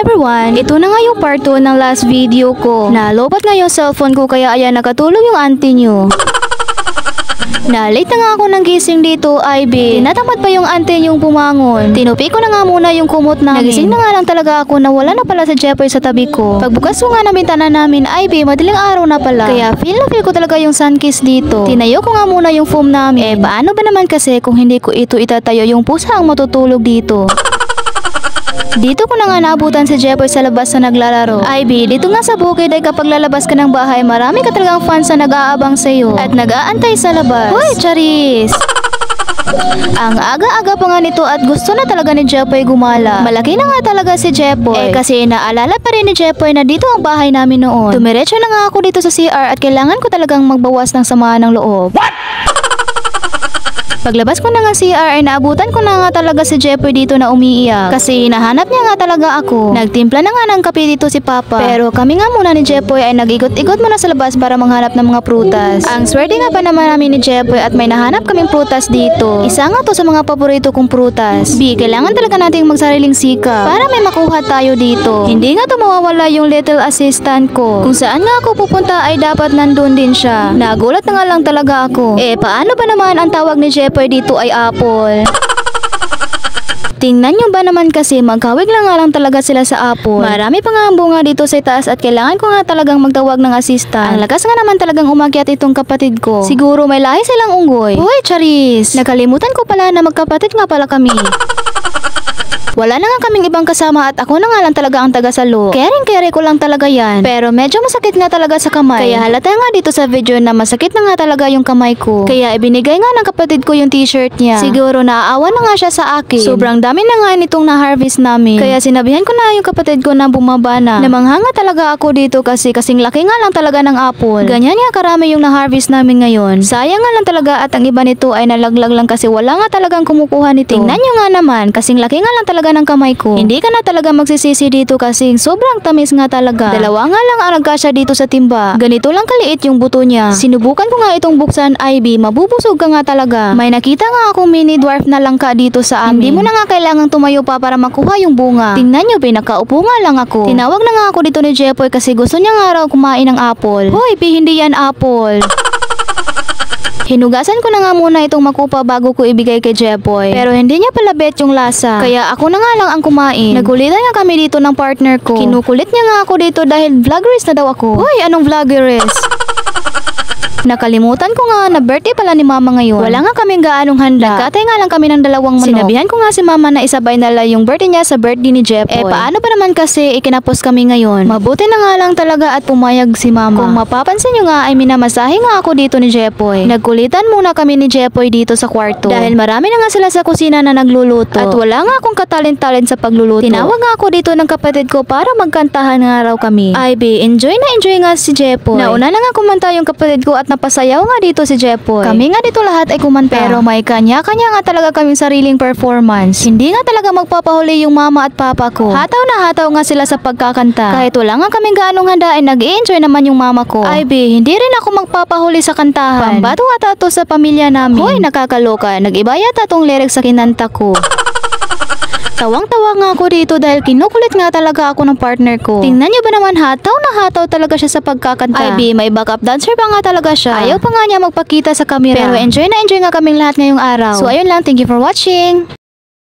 everyone! Ito na nga yung part 2 ng last video ko. Nalobat nga yung cellphone ko kaya ayan nakatulog yung auntie nyo. Na-late na nga ako ng gising dito, IB. Tinatamad pa yung auntie yung pumangon. Tinupi ko na nga muna yung kumot namin. Nagising na nga lang talaga ako na wala na pala sa Jepoy sa tabi ko. Pagbukas ko nga ng bintana namin, IB, madaling araw na pala. Kaya feel na feel ko talaga yung sun kiss dito. Tinayo ko nga muna yung foam namin. Paano ba naman kasi kung hindi ko ito itatayo yung pusa ang matutulog dito? Dito ko na nga naabutan si Jepoy sa labas na naglalaro. IB, dito nga sa bukid ay kapag lalabas ka ng bahay, marami ka talagang fans na nag-aabang sa'yo at nag-aantay sa labas. Hoy, Charis! Ang aga-aga pa nga nito at gusto na talaga ni Jepoy gumala. Malaki na nga talaga si Jepoy. Kasi naalala pa rin ni Jepoy na dito ang bahay namin noon. Dumiretso na nga ako dito sa CR at kailangan ko talagang magbawas ng samaan ng loob. What? Paglabas ko na nga CR ay naabutan ko na nga talaga si Jepoy dito na umiiyak. Kasi hinahanap niya nga talaga ako. Nagtimpla na nga ng kape dito si Papa. Pero kami nga muna ni Jepoy ay nag-igot-igot muna sa labas para manghanap ng mga prutas. Ang swerte nga pa naman namin ni Jepoy at may nahanap kaming prutas dito. Isa nga to sa mga paborito kong prutas. B, kailangan talaga nating magsariling sikap para may makuha tayo dito. Hindi nga to mawawala yung little assistant ko. Kung saan nga ako pupunta ay dapat nandun din siya. Nagulat na nga lang talaga ako. Paano ba naman ang tawag ni Jepoy dito ay apple? Tingnan nyo ba naman kasi magkawig lang nga lang talaga sila sa apple. Marami pa nga ang bunga dito sa taas at kailangan ko nga talagang magtawag ng assistant. Ang lakas nga naman talagang umakyat itong kapatid ko. Siguro may lahi silang unggoy. Hoy, Charis! Nakalimutan ko pala na magkapatid nga pala kami. Wala na nga kaming ibang kasama at ako na nga lang talaga ang taga-salo. Kering-kere ko lang talaga yan. Pero medyo masakit nga talaga sa kamay. Kaya halata nga dito sa video na masakit na nga talaga yung kamay ko. Kaya ibinigay nga ng kapatid ko yung t-shirt niya. Siguro naaawa na nga siya sa akin. Sobrang dami na nga nitong na-harvest namin. Kaya sinabihan ko na yung kapatid ko na bumaba na. Namangha nga talaga ako dito kasi kasing laki nga lang talaga ng apple. Ganyan nga karami yung na-harvest namin ngayon. Sayang nga lang talaga at ang iba nito ay nalaglag lang kasi wala nga talagang kumukuha nito. Tingnan nyo nga naman, kasing laki nga lang talaga ng kamay ko. Hindi ka na talaga magsisisi dito kasi sobrang tamis nga talaga. Dalawa nga lang ang nagkasya dito sa timba. Ganito lang kaliit yung buto niya. Sinubukan ko nga itong buksan, IB. Mabubusog ka nga talaga. May nakita nga akong mini dwarf na langka dito sa amin. Hindi mo na nga kailangang tumayo pa para makuha yung bunga. Tingnan nyo, pinakaupo nga lang ako. Tinawag na nga ako dito ni Jepoy kasi gusto niya nga raw kumain ng apple. Hoy, hindi yan apple. Hinugasan ko na nga muna itong makupa bago ko ibigay kay Jepoy. Pero hindi niya pala bet yung lasa. Kaya ako na nga lang ang kumain. Nagulitan nga kami dito ng partner ko. Kinukulit niya nga ako dito dahil vloggeress na daw ako. Hoy, anong vloggeress? Nakalimutan ko nga na birthday pala ni mama ngayon. Wala nga kaming gaanong handa. Nagkatay nga lang kami ng dalawang manok. Sinabihan ko nga si mama na isabay nala yung birthday niya sa birthday ni Jepoy. Paano ba naman kasi ikinapos kami ngayon? Mabuti na nga lang talaga at pumayag si mama. Kung mapapansin nyo nga ay minamasahe nga ako dito ni Jepoy. Nagkulitan muna kami ni Jepoy dito sa kwarto. Dahil marami na nga sila sa kusina na nagluluto. At wala nga akong katalent-talent sa pagluluto. Tinawag nga ako dito ng kapatid ko para magkantahan nga raw kami. IB, enjoy na enjoy nga si Jepoy. Nauna na nga kumanta yung kapatid ko at napasayaw nga dito si Jepoy. Kami nga dito lahat ay kumanta. Pero may kanya-kanya nga talaga kaming sariling performance. Hindi nga talaga magpapahuli yung mama at papa ko. Hataw na hataw nga sila sa pagkakanta. Kahit wala nga kaming gaanong handa ay nag-i-enjoy naman yung mama ko. IB, hindi rin ako magpapahuli sa kantahan. Pambato ata to sa pamilya namin. Hoy, nakakaloka. Nag-iba yata tong lyrics sa kinanta ko. Tawang-tawa nga ako dito dahil kinukulit nga talaga ako ng partner ko. Tingnan niyo ba naman hataw na hataw talaga siya sa pagkakanta. IB, may backup dancer pa nga talaga siya. Ayaw pa nga niya magpakita sa camera. Pero enjoy na enjoy nga kaming lahat ngayong araw. So ayun lang, thank you for watching.